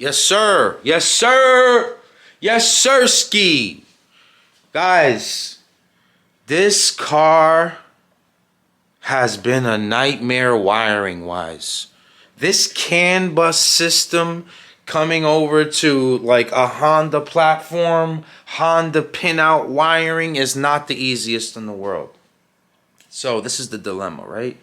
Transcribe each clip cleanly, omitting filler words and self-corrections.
Yes, sir. Yes, sir. Yes, sir, ski. Guys, this car has been a nightmare wiring-wise. This CAN bus system coming over to like a Honda platform, Honda pin-out wiring is not the easiest in the world. So this is the dilemma, right?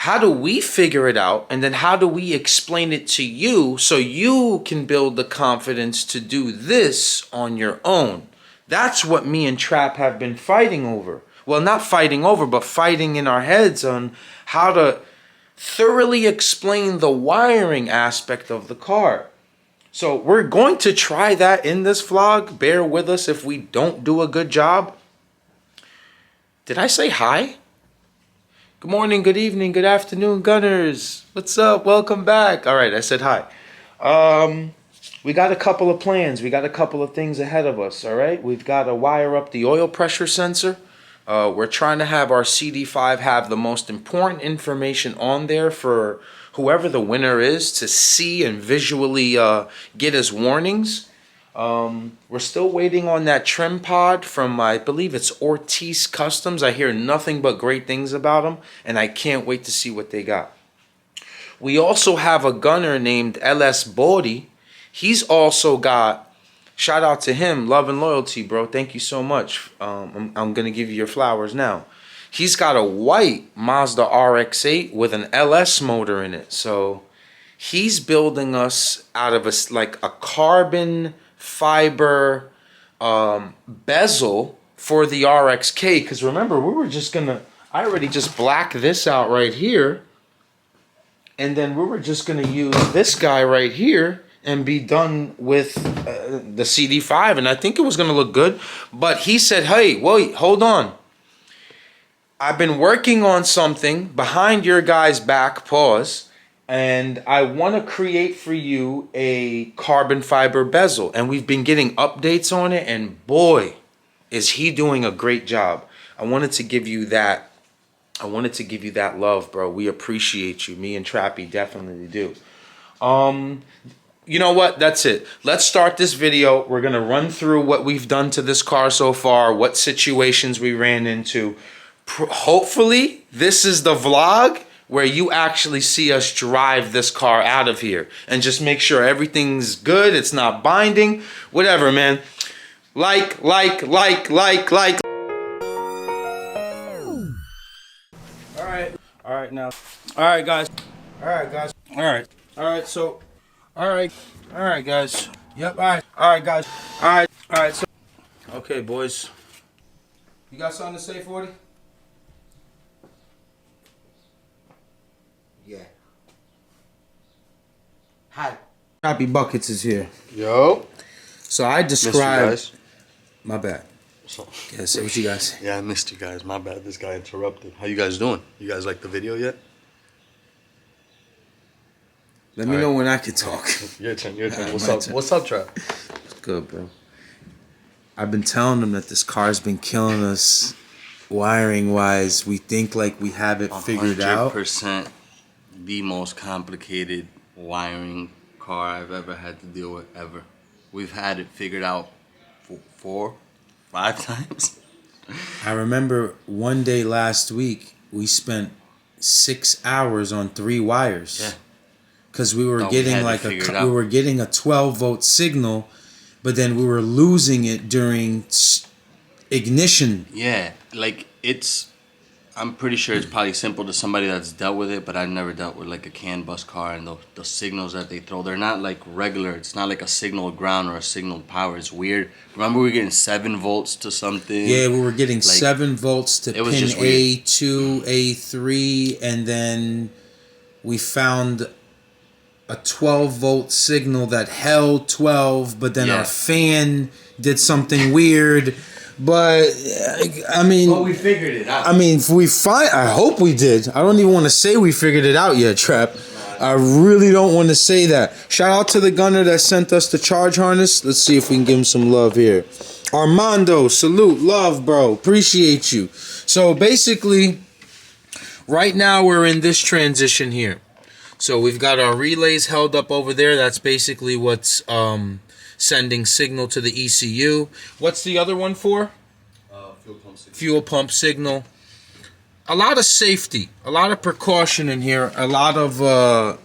How do we figure it out, and then how do we explain it to you so you can build the confidence to do this on your own? That's what me and Trap have been fighting over. Well, not fighting over, but fighting in our heads on how to thoroughly explain the wiring aspect of the car. So we're going to try that in this vlog. Bear with us if we don't do a good job. Did I say hi? Good morning, good evening, good afternoon, Gunners. What's up? Welcome back. All right, I said hi. We got a couple of plans. We got a couple of things ahead of us, all right? We've got to wire up the oil pressure sensor. We're trying to have our CD5 have the most important information on there for whoever the winner is to see and visually get as warnings. We're still waiting on that trim pod from, I believe it's Ortiz Customs. I hear nothing but great things about them, and I can't wait to see what they got. We also have a gunner named LS Body. He's also got, shout out to him, love and loyalty, bro. Thank you so much. I'm going to give you your flowers now. He's got a white Mazda RX-8 with an LS motor in it. So he's building us out of a carbon fiber bezel for the RX-K. Because remember, we were just going to, I already just blacked this out right here. And then we were just going to use this guy right here and be done with the CD5, and I think it was going to look good. But he said, hey, wait, hold on. I've been working on something behind your guy's back, pause, and I want to create for you a carbon fiber bezel. And we've been getting updates on it, and boy, is he doing a great job. I wanted to give you that. I wanted to give you that love, bro. We appreciate you. Me and Trappy definitely do. You know what? That's it. Let's start this video. We're going to run through what we've done to this car so far, what situations we ran into. Hopefully, this is the vlog where you actually see us drive this car out of here and just make sure everything's good. It's not binding. Whatever, man. Like. All right, now. All right, guys. All right, so. All right, guys. Yep, all right, guys. All right, so. Okay, boys. You got something to say, 40? Yeah. Hi. Happy Buckets is here. Yo. So I described. Missed you guys. My bad. So, Yeah, say what you guys. yeah, I missed you guys. My bad. This guy interrupted. How you guys doing? You guys like the video yet? Let me know when I can talk. Your turn. What's up? What's up, Trap? Good, bro. I've been telling them that this car's been killing us wiring-wise. We think like we have it figured out. 100% the most complicated wiring car I've ever had to deal with, ever. We've had it figured out 4, 5 times. I remember one day last week, we spent 6 hours on 3 wires. Yeah. Because we were getting we were getting a 12-volt signal, but then we were losing it during ignition. Yeah, like I'm pretty sure it's probably simple to somebody that's dealt with it, but I've never dealt with like a CAN bus car, and the signals that they throw, they're not like regular. It's not like a signal ground or a signal power. It's weird. Remember we were getting 7 volts to something? Yeah, we were getting 7 volts to pin A2, A3, and then we found a 12-volt signal that held 12, but then our fan did something weird. But I mean, we figured it out. I mean, I hope we did. I don't even want to say we figured it out yet, Trap. I really don't want to say that. Shout out to the gunner that sent us the charge harness. Let's see if we can give him some love here. Armando, salute, love, bro. Appreciate you. So basically, right now we're in this transition here. So we've got our relays held up over there. That's basically what's sending signal to the ECU. What's the other one for? Fuel pump signal. Fuel pump signal. A lot of safety, a lot of precaution in here, a lot of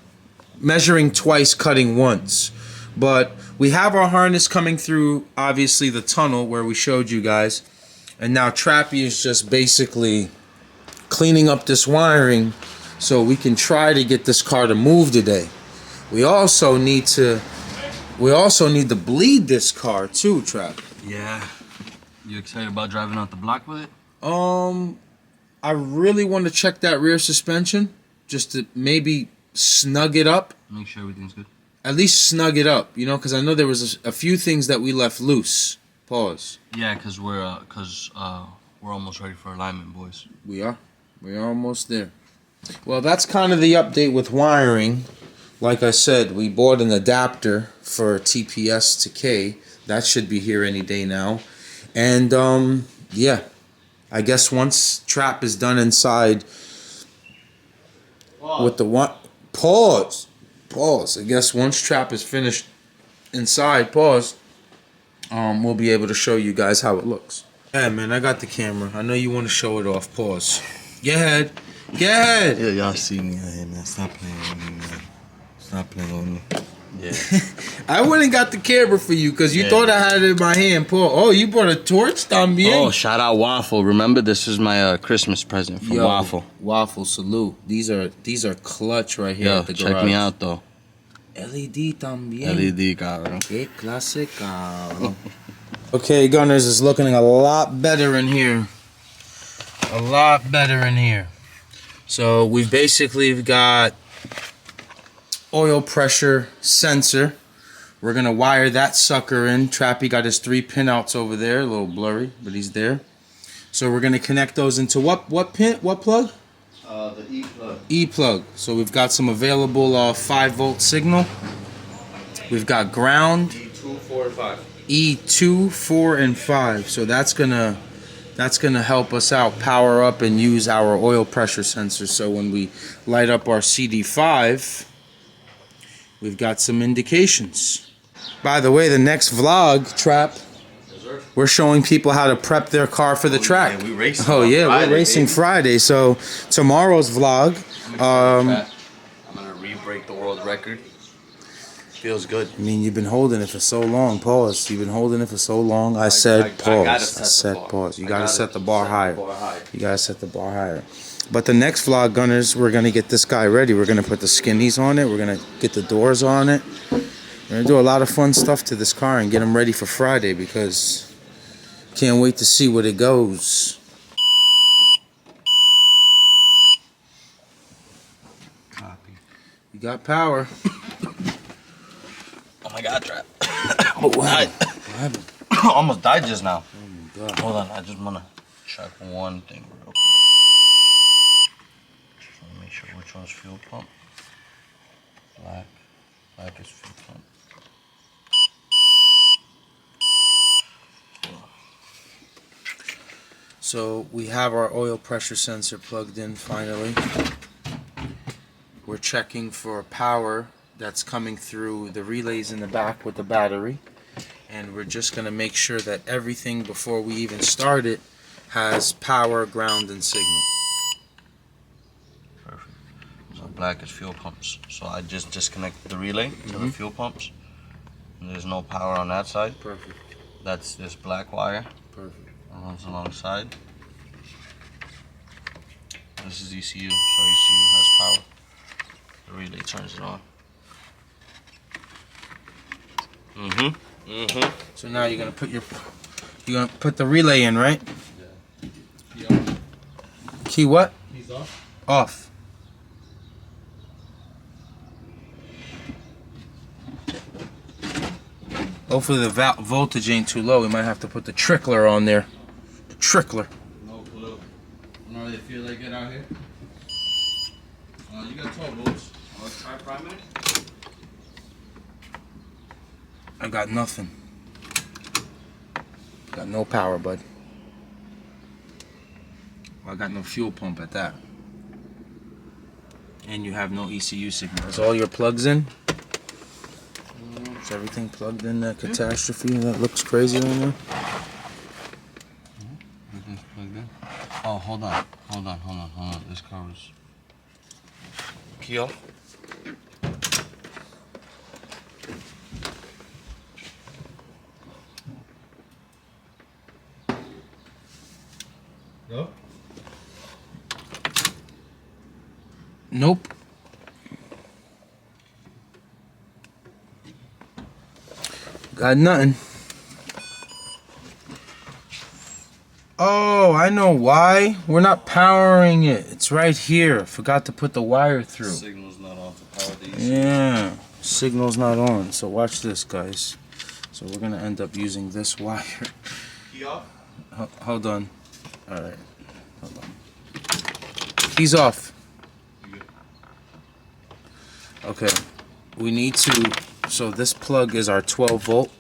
measuring twice, cutting once. But we have our harness coming through, obviously, the tunnel where we showed you guys. And now Trappy is just basically cleaning up this wiring so we can try to get this car to move today. We also need to bleed this car too, Trap. Yeah. You excited about driving out the block with it? I really want to check that rear suspension just to maybe snug it up. Make sure everything's good. At least snug it up, you know, because I know there was a few things that we left loose. Pause. Yeah, because we're almost ready for alignment, boys. We are almost there. Well, that's kind of the update with wiring. Like I said, we bought an adapter for TPS to K. That should be here any day now. And yeah, I guess once Trap is done inside with the one pause. I guess once Trap is finished inside, we'll be able to show you guys how it looks. Yeah, man, I got the camera. I know you want to show it off. Pause. Go ahead. Yeah, y'all see me out here, man. Stop playing with me, man. Stop playing with me. Yeah. I went and got the camera for you because you thought I had it in my hand, Paul. Oh, you brought a torch también. Oh, shout out Waffle. Remember, this is my Christmas present from Waffle. Waffle, salute. These are clutch right here at the garage. Check me out, though. LED también. LED, cabrón. Qué clase, cabrón. Okay, Gunners, it's looking a lot better in here. A lot better in here. So we've basically got oil pressure sensor. We're gonna wire that sucker in. Trappy got his 3 pinouts over there, a little blurry, but he's there. So we're gonna connect those into what pin? What plug? The E plug. E plug. So we've got some available 5-volt signal. We've got ground. E2, 4, and 5. E2, 4, and 5. So that's gonna help us out, power up and use our oil pressure sensor. So when we light up our CD5, we've got some indications. By the way, the next vlog, Trap, we're showing people how to prep their car for the track. Yeah, we racing Friday, we're racing baby. Friday. So tomorrow's vlog. I'm gonna re-break the world record. Feels good. I mean, you've been holding it for so long. Pause. You've been holding it for so long. I said pause. I said pause. You gotta set the bar higher. You gotta set the bar higher. But the next vlog, Gunners, we're gonna get this guy ready. We're gonna put the skinnies on it. We're gonna get the doors on it. We're gonna do a lot of fun stuff to this car and get him ready for Friday because can't wait to see what it goes. Copy. You got power. Oh my God, Trap. What happened? Almost died just now. Oh my God. Hold on, I just wanna check one thing real quick. Just wanna make sure which one's fuel pump. Black is fuel pump. So we have our oil pressure sensor plugged in finally. We're checking for power that's coming through the relays in the back with the battery. And we're just going to make sure that everything before we even start it has power, ground, and signal. Perfect. So black is fuel pumps. So I just disconnect the relay to the fuel pumps. And there's no power on that side. Perfect. That's this black wire. Perfect. It runs alongside. This is ECU, so ECU has power. The relay turns it on. So now you're gonna put the relay in, right? Yeah. Key what? He's off. Off. Hopefully the voltage ain't too low. We might have to put the trickler on there. The trickler. No clue. Whenever they feel like it out here. You got 12 volts. Let's try primary. I got nothing. Got no power, bud. I got no fuel pump at that. And you have no ECU signal. Is all your plugs in? Is everything plugged in that catastrophe that looks crazy right now? Everything's plugged in. Oh, hold on. This car was... Key off? No? Nope. Got nothing. Oh, I know why. We're not powering it. It's right here. Forgot to put the wire through. Signal's not on to power the ECU. Yeah. Signal's not on. So watch this, guys. So we're going to end up using this wire. Key off? Hold on. Alright. Hold on. Key's off. Okay. We need to... So this plug is our 12 volt.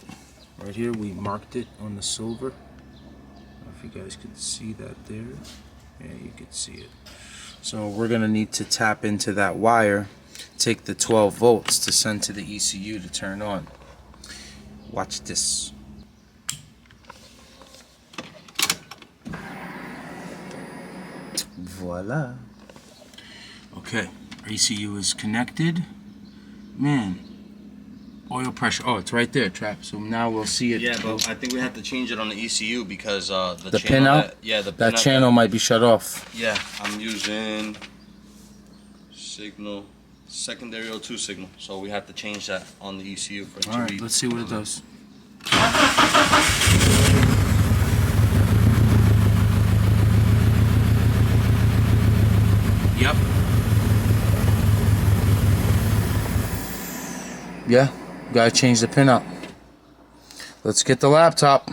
Right here, we marked it on the silver. I don't know if you guys can see that there. Yeah, you can see it. So we're going to need to tap into that wire, take the 12 volts to send to the ECU to turn on. Watch this. Voila. Okay, our ECU is connected. Man, oil pressure. Oh, it's right there, Trap. So now we'll see it. Yeah, but I think we have to change it on the ECU because the pin out. That channel might be shut off. Yeah, I'm using signal, secondary O2 signal. So we have to change that on the ECU for it to All right, read. let's see what it does. Yep. Yeah, gotta change the pin out. Let's get the laptop.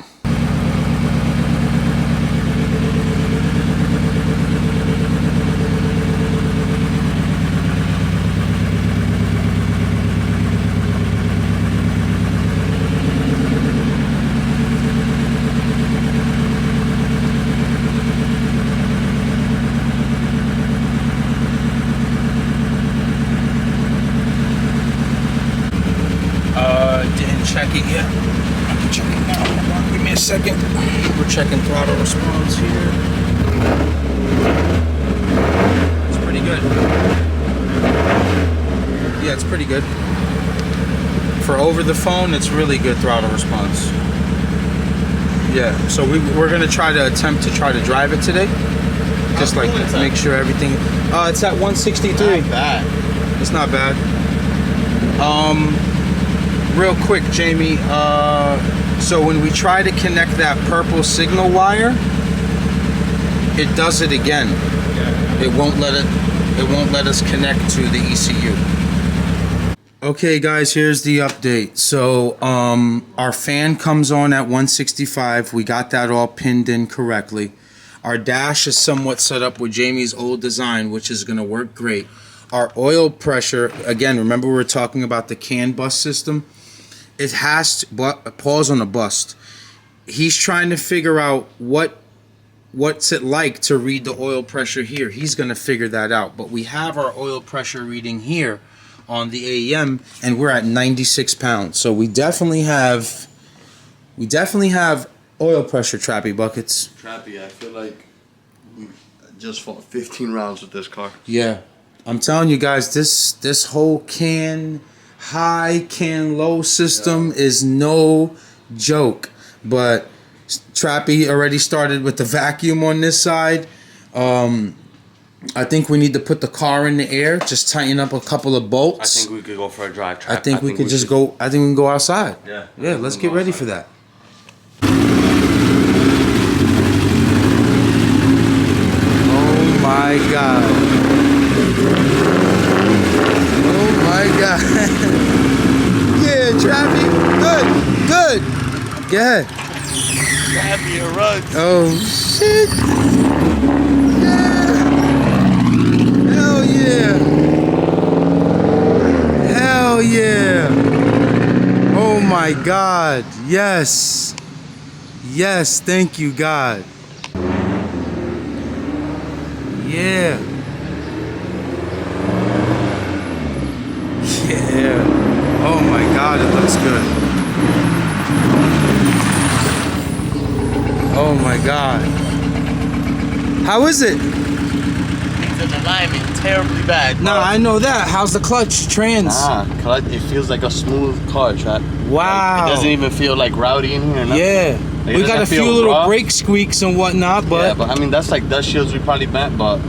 Didn't check it yet. I can check it now. Hold on, give me a second. We're checking throttle response here. It's pretty good. Yeah, it's pretty good. For over the phone, it's really good throttle response. Yeah, so we're gonna try to attempt to drive it today. Just like make sure everything. It's at 163. Not bad. It's not bad. Real quick, Jamie. So when we try to connect that purple signal wire, it does it again. It won't let us connect to the ECU. Okay, guys, here's the update. So our fan comes on at 165. We got that all pinned in correctly. Our dash is somewhat set up with Jamie's old design, which is going to work great. Our oil pressure, again, remember we were talking about the CAN bus system? It has to, pause on the bust. He's trying to figure out what's it like to read the oil pressure here. He's going to figure that out. But we have our oil pressure reading here on the AEM, and we're at 96 pounds. So we definitely have oil pressure, Trappy Buckets. Trappy, I feel like we just fought 15 rounds with this car. Yeah. I'm telling you guys, this whole CAN high, CAN low system is no joke. But Trappy already started with the vacuum on this side. I think we need to put the car in the air, just tighten up a couple of bolts. I think we could go for a drive. I think we could just go. I think we can go outside. Yeah. Yeah, let's get ready for that. Oh my God. Oh my God. Yeah, Trappy. Good. Good. Trappy, a run. Oh shit. Yeah. Hell yeah. Hell yeah. Oh my God. Yes. Yes, thank you, God. Yeah. That's good. Oh my God. How is it? It's an alignment terribly bad. No, I know that. How's the clutch? Trans? Clutch, it feels like a smooth car, Trap. Wow. Like, it doesn't even feel like rowdy in here or nothing. Yeah. Like, We got a few little raw. brake squeaks and whatnot, but... Yeah, but I mean, that's like dust shields we probably bent, but...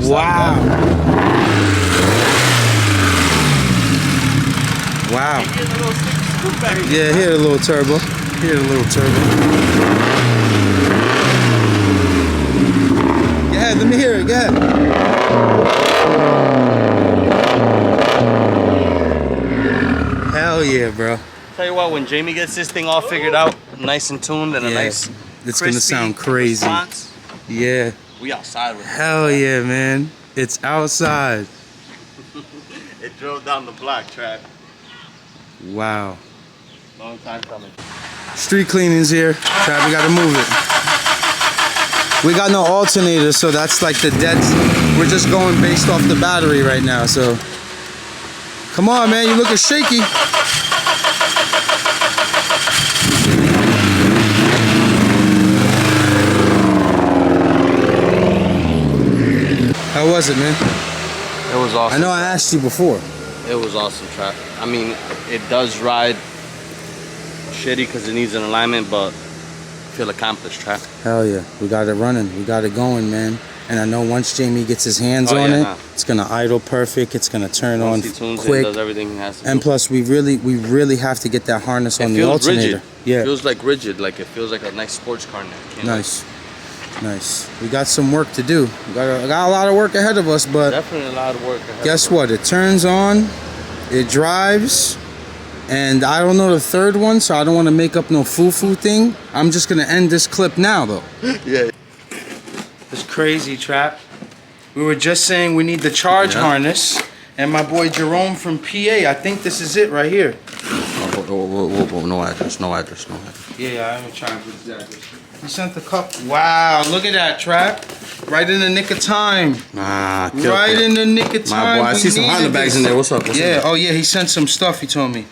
Wow. Wow. Yeah, hit a little turbo. Hit a little turbo. Go ahead, let me hear it. Go ahead. Hell yeah, bro. Tell you what, when Jamie gets this thing all figured out, nice and tuned, and a nice, it's gonna sound crazy. Response, yeah. we outside with it. Hell yeah, man. It's outside. It drove down the block, Trap. Wow. Long time coming. Street cleaning's here. Trap, we gotta move it. We got no alternator, so that's like the dead. We're just going based off the battery right now, so. Come on, man, you're looking shaky. How was it, man? It was awesome. I know I asked you before. It was awesome, Trap. I mean, it does ride shitty because it needs an alignment, but I feel accomplished, Trap. Hell yeah, we got it running, we got it going, man. And I know once Jamie gets his hands on it, it's gonna idle perfect. It's gonna turn once on he tunes quick. It, does everything he has to and do. Plus, we really have to get that harness on the alternator. Rigid. Yeah, It feels like rigid, like it feels like a nice sports car now. Nice. We got some work to do. We got a lot of work ahead of us, but definitely a lot of work ahead. Guess what? It turns on, it drives, and I don't know the third one, so I don't want to make up no foo-foo thing. I'm just gonna end this clip now, though. Yeah. It's crazy, Trap. We were just saying we need the charge harness, and my boy Jerome from PA, I think this is it right here. Whoa, no address. Yeah, I'm trying to put his address. He sent the cup. Wow, look at that, Trap. Right in the nick of time. Right in the nick of time. My boy, I see some Honda bags in there. What's up? Oh yeah, he sent some stuff, he told me.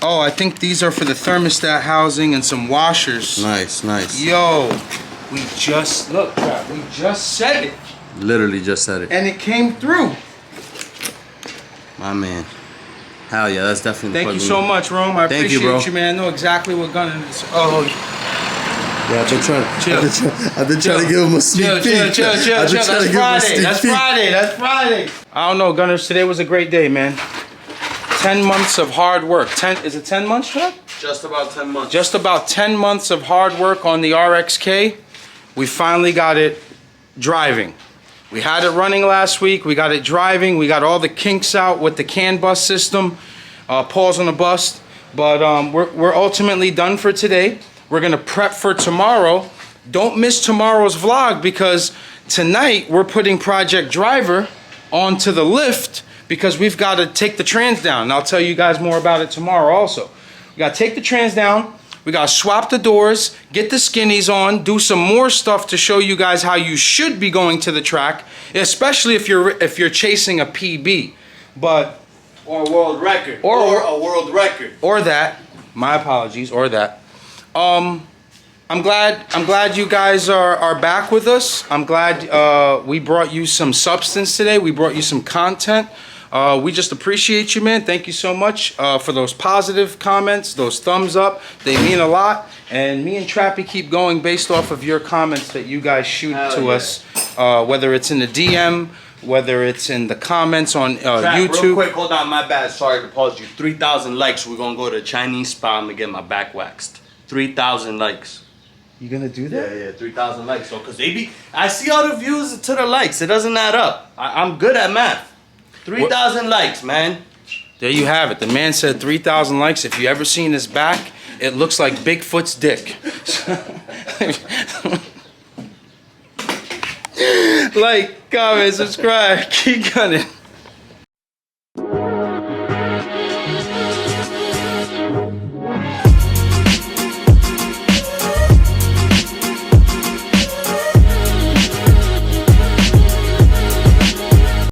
Oh, I think these are for the thermostat housing and some washers. Nice. Yo, we just, look, Trap, we just said it. Literally just said it. And it came through. My man. Hell yeah, that's definitely the Thank you so much, Rome. I appreciate you, man. I know exactly what gun it is. Oh. Yeah, I've been trying to give him a sneak peek. Chill. That's Friday. I don't know, Gunners. Today was a great day, man. 10 months of hard work. Is it 10 months, Chuck? Just about 10 months. Just about 10 months of hard work on the RX-8. We finally got it driving. We had it running last week. We got it driving. We got all the kinks out with the CAN bus system. Pause on the bus. But we're ultimately done for today. We're gonna prep for tomorrow. Don't miss tomorrow's vlog because tonight we're putting Project Driver onto the lift because we've got to take the trans down. And I'll tell you guys more about it tomorrow also. We got to take the trans down. We got to swap the doors, get the skinnies on, do some more stuff to show you guys how you should be going to the track, especially if you're chasing a PB. But or a world record. Or a world record. Or that. My apologies. Or that. I'm glad you guys are back with us. I'm glad we brought you some substance today. We brought you some content. We just appreciate you, man. Thank you so much for those positive comments, those thumbs up. They mean a lot. And me and Trappy keep going based off of your comments that you guys shoot to us, whether it's in the DM, whether it's in the comments on YouTube. Real quick, hold on, my bad. Sorry to pause you. 3,000 likes. We're going to go to a Chinese spa. I'm going to get my back waxed. 3,000 likes. You gonna do that? Yeah, 3,000 likes. So, cause I see all the views to the likes. It doesn't add up. I'm good at math. 3,000 likes, man. There you have it. The man said 3,000 likes. If you ever seen his back, it looks like Bigfoot's dick. Like, comment, subscribe, keep gunning.